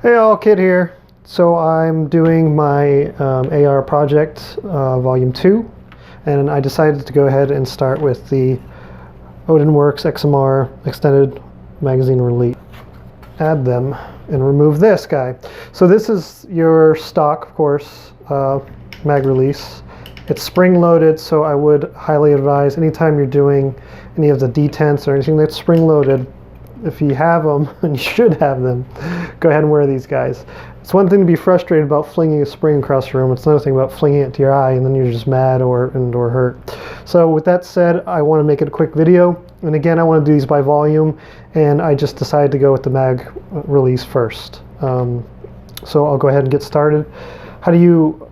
Hey all, Kid here. So I'm doing my AR project, volume 2, and I decided to go ahead and start with the ODIN XMR extended magazine release. Add them and remove this guy. So this is your stock, of course, mag release. It's spring loaded, so I would highly advise anytime you're doing any of the detents or anything that's spring loaded, if you have them, and you should have them, go ahead and wear these guys. It's one thing to be frustrated about flinging a spring across the room. It's another thing about flinging it to your eye and then you're just mad or hurt. So with that said, I want to make it a quick video. And again, I want to do these by volume, and I just decided to go with the mag release first. So I'll go ahead and get started. How do you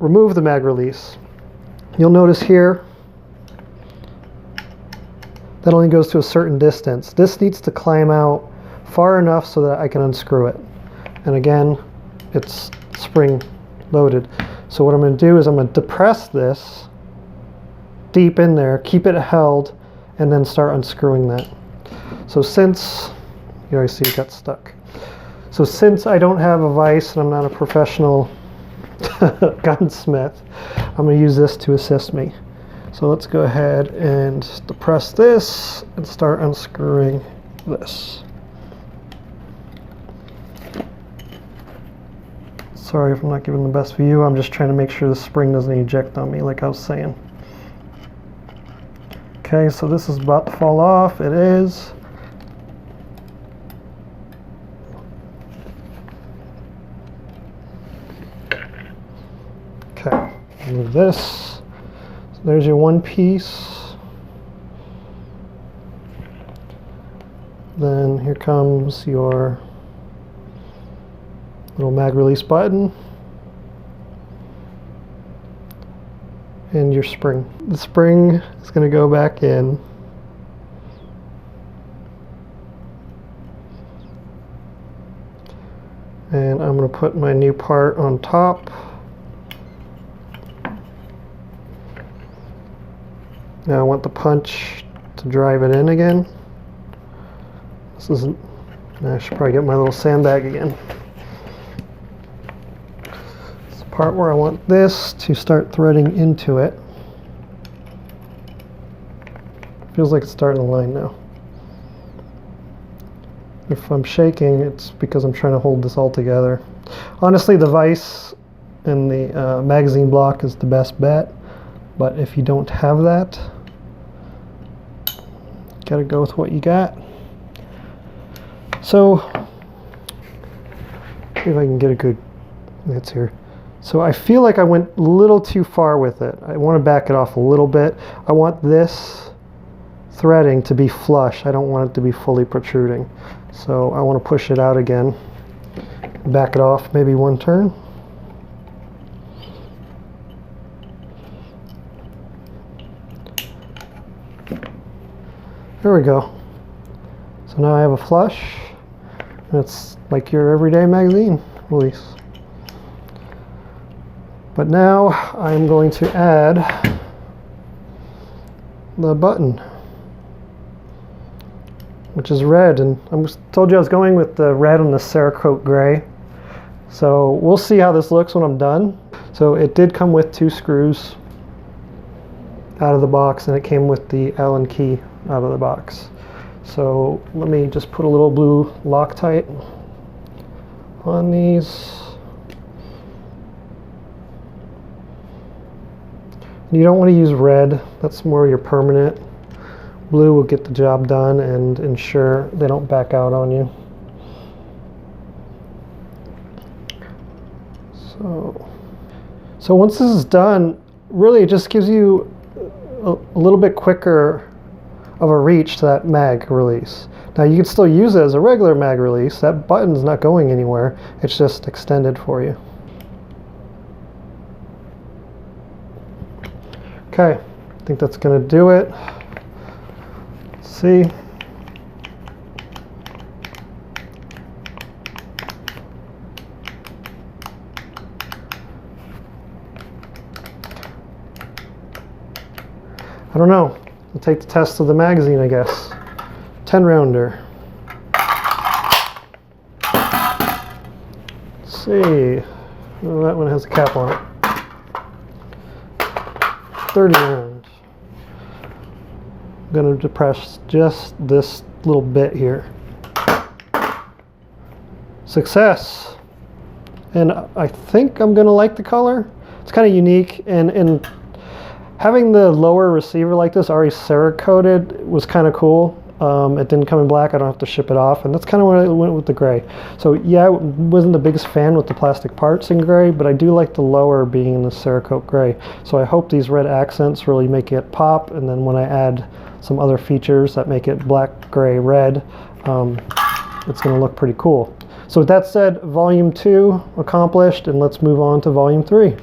remove the mag release? You'll notice here, that only goes to a certain distance. This needs to climb out far enough so that I can unscrew it. And again, it's spring loaded. So what I'm going to do is I'm going to depress this deep in there, keep it held, and then start unscrewing that. So since, you already see it got stuck. So since I don't have a vise and I'm not a professional gunsmith, I'm going to use this to assist me. So let's go ahead and depress this and start unscrewing this. Sorry if I'm not giving the best view, I'm just trying to make sure the spring doesn't eject on me like I was saying. Okay, so this is about to fall off. It is. Okay, move this. So there's your one piece. Then here comes your little mag release button and your spring. The spring is going to go back in. And I'm going to put my new part on top. Now I want the punch to drive it in again. This isn't, I should probably get my little sandbag again. It's the part where I want this to start threading into it. Feels like it's starting to line now. If I'm shaking, it's because I'm trying to hold this all together. Honestly, the vise and the magazine block is the best bet, but if you don't have that, gotta go with what you got. So, see if I can get a good hits here. So I feel like I went a little too far with it. I want to back it off a little bit. I want this threading to be flush. I don't want it to be fully protruding. So I want to push it out again. Back it off maybe one turn. There we go. So now I have a flush. And it's like your everyday magazine release. But now I'm going to add the button, which is red, and I told you I was going with the red and the Cerakote gray. So we'll see how this looks when I'm done. So it did come with 2 screws out of the box, and it came with the Allen key out of the box. So let me just put a little blue Loctite on these. You don't want to use red, that's more your permanent. Blue will get the job done and ensure they don't back out on you. So once this is done, really it just gives you a little bit quicker of a reach to that mag release. Now you can still use it as a regular mag release. That button's not going anywhere. It's just extended for you. Okay, I think that's going to do it. Let's see. I don't know. We'll take the test of the magazine, I guess. 10 rounder. see. Oh, that one has a cap on it. 30 round. I'm going to depress just this little bit here. Success! And I think I'm going to like the color. It's kind of unique, and having the lower receiver like this already Cerakoted was kind of cool. It didn't come in black, I don't have to ship it off, and that's kind of where I went with the gray. So yeah, I wasn't the biggest fan with the plastic parts in gray, but I do like the lower being in the Cerakote gray. So I hope these red accents really make it pop, and then when I add some other features that make it black, gray, red, it's going to look pretty cool. So with that said, volume 2 accomplished, and let's move on to volume 3.